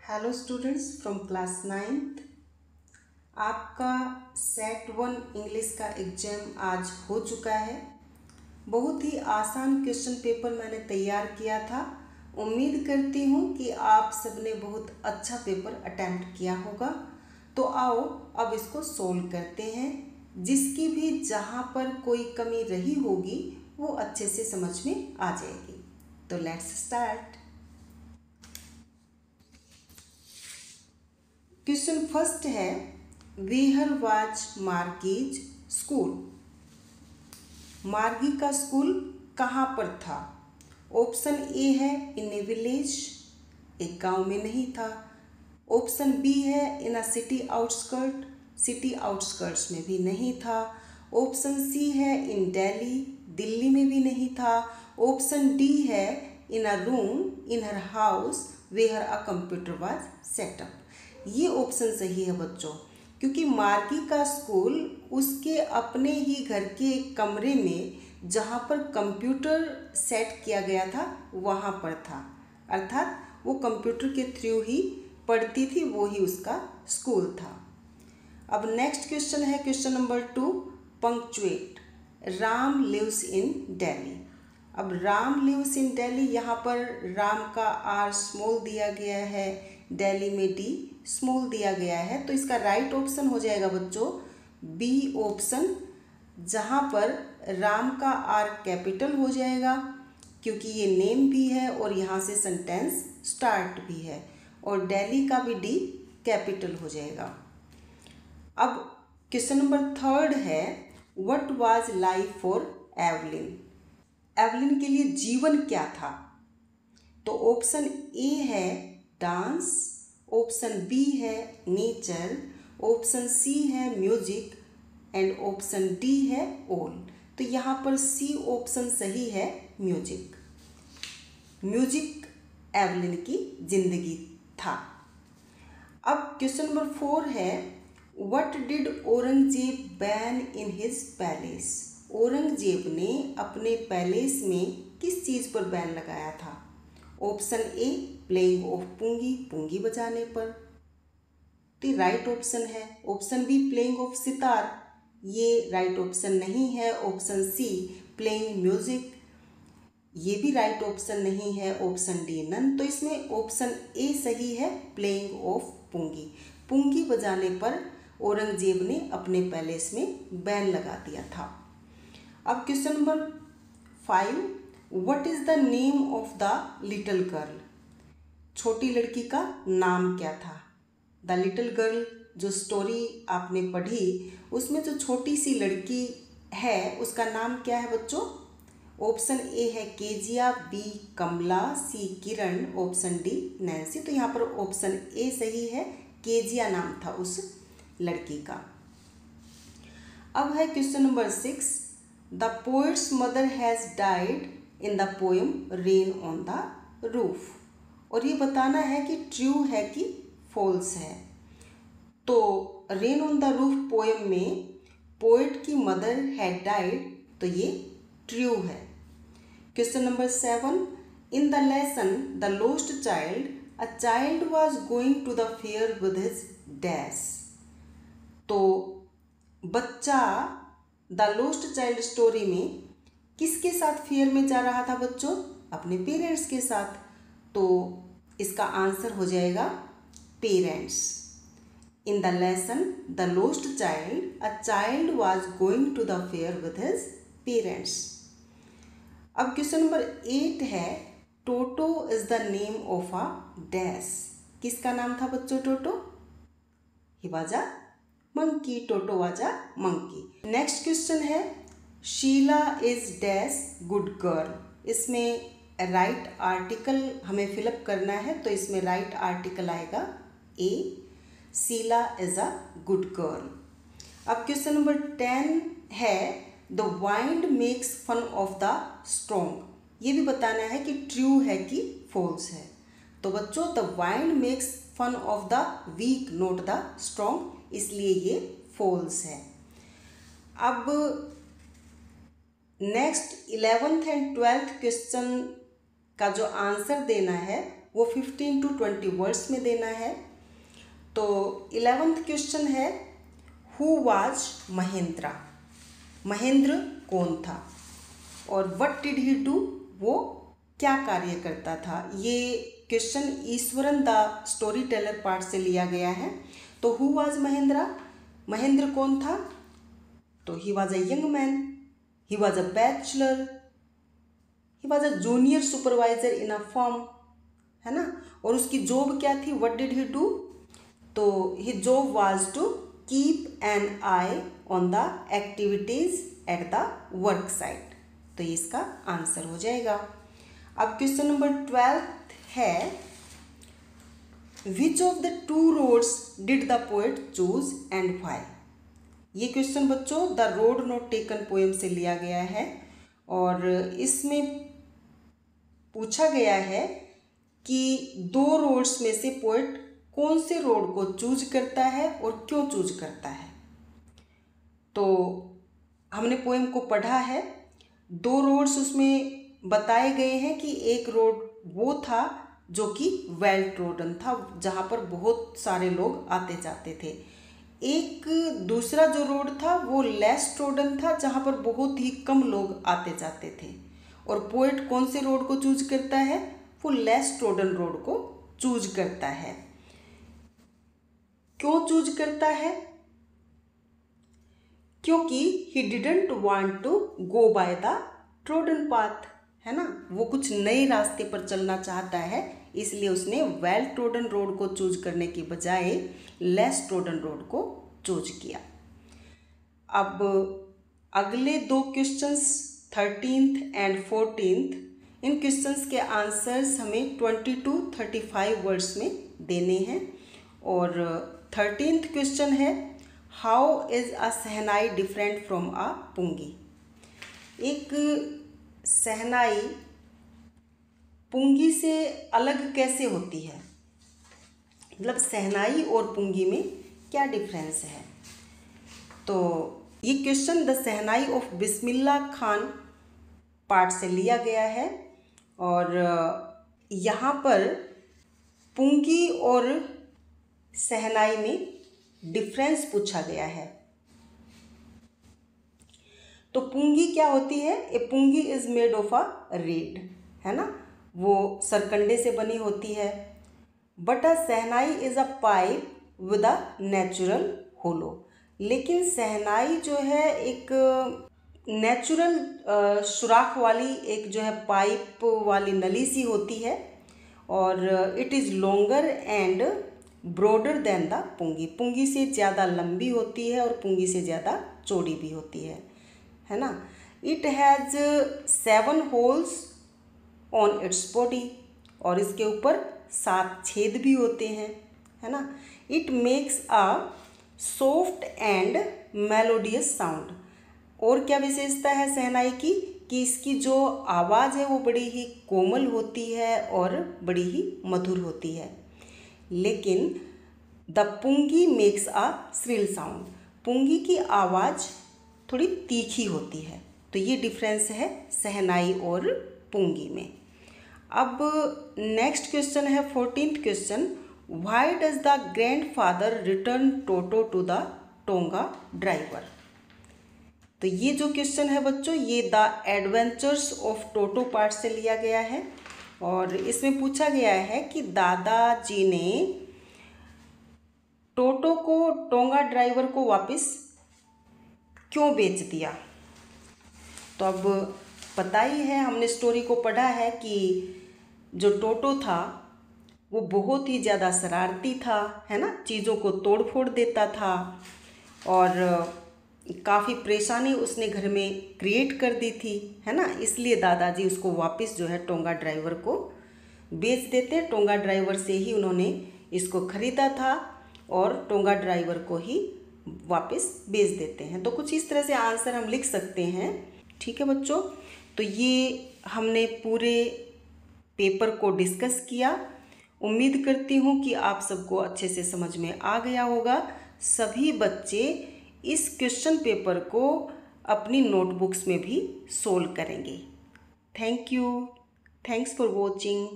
Hello students from class 9th। आपका set 1 English का exam आज हो चुका है। बहुत ही आसान क्वेश्चन पेपर मैंने तैयार किया था। उम्मीद करती हूँ कि आप सबने बहुत अच्छा पेपर अटेम्प्ट किया होगा। तो आओ अब इसको सोल्व करते हैं। जिसकी भी जहाँ पर कोई कमी रही होगी वो अच्छे से समझ में आ जाएगी। तो लेट्स स्टार्ट। क्वेश्चन फर्स्ट है, वेयर वाज मार्गीज स्कूल। मार्गी का स्कूल कहाँ पर था? ऑप्शन ए है इन ए विलेज, एक गांव में नहीं था। ऑप्शन बी है in a city outskirt, city outskirts में भी नहीं था। ऑप्शन सी है इन दिल्ली, दिल्ली में भी नहीं था। ऑप्शन डी है in a room in her house where a computer was setup. ये ऑप्शन सही है बच्चों, क्योंकि मार्गी का स्कूल उसके अपने ही घर के एक कमरे में जहाँ पर कंप्यूटर सेट किया गया था वहाँ पर था। अर्थात वो कंप्यूटर के थ्रू ही पढ़ती थी, वो ही उसका स्कूल था। अब नेक्स्ट क्वेश्चन है question number 2, punctuate. Ram lives in Delhi. अब राम लिव्स इन दिल्ली, यहाँ पर राम का आर स्मॉल दिया गया है, दिल्ली में डी स्मॉल दिया गया है। तो इसका राइट ऑप्शन हो जाएगा बच्चों बी ऑप्शन, जहाँ पर राम का आर कैपिटल हो जाएगा, क्योंकि ये नेम भी है और यहाँ से सेंटेंस स्टार्ट भी है। और दिल्ली का भी डी कैपिटल हो जाएगा। अब क्वेश्चन नंबर 3 है, what was life for Evelyn. Evelyn के लिए जीवन क्या था? तो ऑप्शन ए है डांस, ऑप्शन बी है नेचर, ऑप्शन सी है म्यूजिक एंड ऑप्शन डी है ऑल। तो यहाँ पर सी ऑप्शन सही है, म्यूजिक। म्यूजिक एवलिन की जिंदगी था। अब क्वेश्चन नंबर 4 है, what did Aurangzeb ban in his palace. Aurangzeb ने अपने पैलेस में किस चीज़ पर बैन लगाया था? ऑप्शन ए प्लेइंग ऑफ पुंगी, पुंगी बजाने पर, तो राइट ऑप्शन है। Option be playing of sitar, ये राइट ऑप्शन नहीं है। ऑप्शन सी प्लेइंग म्यूजिक, ये भी राइट ऑप्शन नहीं है। Option D none. तो इसमें ऑप्शन ए सही है, प्लेइंग ऑफ पुंगी, पुंगी बजाने पर औरंगजेब ने अपने पैलेस में बैन लगा दिया था। अब question number 5, what is the name of the little girl. छोटी लड़की का नाम क्या था? द लिटिल गर्ल जो स्टोरी आपने पढ़ी, उसमें जो छोटी सी लड़की है उसका नाम क्या है बच्चों? ऑप्शन ए है केजिया, बी कमला, सी किरण, ऑप्शन डी नैन्सी। तो यहाँ पर ऑप्शन ए सही है, केजिया नाम था उस लड़की का। अब है question number 6, the poets mother has died in the poem rain on the roof. और ये बताना है कि ट्रू है कि फॉल्स है। तो rain on the roof poem में पोएट की मदर हैड डाइड, तो ये ट्रू है। Question number 7, in the lesson the lost child, a child was going to the fair with his dash. तो बच्चा द लोस्ट चाइल्ड स्टोरी में किसके साथ फेयर में जा रहा था बच्चों? अपने पेरेंट्स के साथ। तो इसका आंसर हो जाएगा parents. In the lesson the lost child, a child was going to the fair with his parents. अब क्वेश्चन नंबर 8 है, Toto is the name of a dash. किसका नाम था बच्चों Toto? He was a monkey, Toto was a monkey. Next question है, Sheela is dash good girl. इसमें right article हमें fill up करना है, तो इसमें राइट आर्टिकल आएगा a, Sheela is a good girl. अब क्वेश्चन नंबर 10 है, the wind makes fun of the strong. ये भी बताना है कि ट्रू है कि फॉल्स है। तो बच्चों the wind makes fun of the weak not the strong, इसलिए ये फॉल्स है। अब next 11th and 12th question का जो आंसर देना है वो 15 to 20 वर्ड्स में देना है। तो 11th क्वेश्चन है, हु वाज महेंद्र, महेंद्र कौन था, और व्हाट डिड ही डू, वो क्या कार्य करता था। ये question Eswaran the story teller part से लिया गया है। तो हु वाज महेंद्र, महेंद्र कौन था, तो he was a young man, he was a bachelor, he was a junior supervisor in a firm, है ना। और उसकी जॉब क्या थी, व्हाट डिड ही डू, तो his job was to keep an eye on the activities at the work site. तो ये इसका आंसर हो जाएगा। अब क्वेश्चन नंबर 12 है, which of the two roads did the poet choose and why. ये क्वेश्चन बच्चों the road not taken poem से लिया गया है, और इसमें पूछा गया है कि दो रोड्स में से पोएट कौन से रोड को चूज करता है और क्यों चूज करता है। तो हमने पोएम को पढ़ा है, दो रोड्स उसमें बताए गए हैं कि एक रोड वो था जो कि वेल ट्रोडन था, जहाँ पर बहुत सारे लोग आते जाते थे। एक दूसरा जो रोड था वो लेस ट्रोडन था, जहाँ पर बहुत ही कम लोग आते जाते थे। और पोएट कौन से रोड को चूज करता है, वो लेस ट्रोडन रोड को चूज करता है। क्यों चूज करता है, क्योंकि he didn't want to go by the trodden path, है ना। वो कुछ नए रास्ते पर चलना चाहता है, इसलिए उसने वेल ट्रोडन रोड को चूज करने के बजाय लेस ट्रोडन रोड को चूज किया। अब अगले दो questions 13th and 14th, in questions के आंसर्स हमें 20 to 35 वर्ड्स में देने हैं। और 13th क्वेश्चन है, how is a shehnai different from a pungi. एक शहनाई पुंगी से अलग कैसे होती है, मतलब शहनाई और पुंगी में क्या डिफरेंस है। तो ये question the shehnai of Bismillah Khan part से लिया गया है, और यहाँ पर पुंगी और शहनाई में डिफरेंस पूछा गया है। तो पुंगी क्या होती है, a pungi is made of a reed, है ना, वो सरकंडे से बनी होती है। But a shehnai is a pipe with a natural hollow. लेकिन शहनाई जो है एक नेचुरल सुराख वाली एक जो है पाइप वाली नली सी होती है, और it is longer and broader than the pungi. Pungi से ज़्यादा लंबी होती है और पुंगी से ज़्यादा चौड़ी भी होती है ना। It has 7 holes on its body, और इसके ऊपर 7 छेद भी होते हैं, है ना। It makes a soft and melodious sound. और क्या विशेषता है शहनाई की, कि इसकी जो आवाज़ है वो बड़ी ही कोमल होती है और बड़ी ही मधुर होती है। लेकिन the pungi makes a shrill sound, pungi की आवाज़ थोड़ी तीखी होती है। तो ये डिफरेंस है शहनाई और पुंगी में। अब नेक्स्ट क्वेश्चन है 14th question, why does the grandfather return Toto to the tonga driver. तो ये जो क्वेश्चन है बच्चों, ये the adventures of Toto part से लिया गया है, और इसमें पूछा गया है कि दादाजी ने टोटो को टोंगा ड्राइवर को वापस क्यों बेच दिया। तो अब पता ही है, हमने स्टोरी को पढ़ा है कि जो टोटो था वो बहुत ही ज़्यादा शरारती था, है ना, चीज़ों को तोड़ फोड़ देता था, और काफ़ी परेशानी उसने घर में क्रिएट कर दी थी, है ना। इसलिए दादाजी उसको वापस जो है टोंगा ड्राइवर को बेच देते। टोंगा ड्राइवर से ही उन्होंने इसको ख़रीदा था और टोंगा ड्राइवर को ही वापस बेच देते हैं। तो कुछ इस तरह से आंसर हम लिख सकते हैं। ठीक है बच्चों, तो ये हमने पूरे पेपर को डिस्कस किया। उम्मीद करती हूँ कि आप सबको अच्छे से समझ में आ गया होगा। सभी बच्चे इस क्वेश्चन पेपर को अपनी नोटबुक्स में भी सोल्व करेंगे। Thank you, thanks for watching.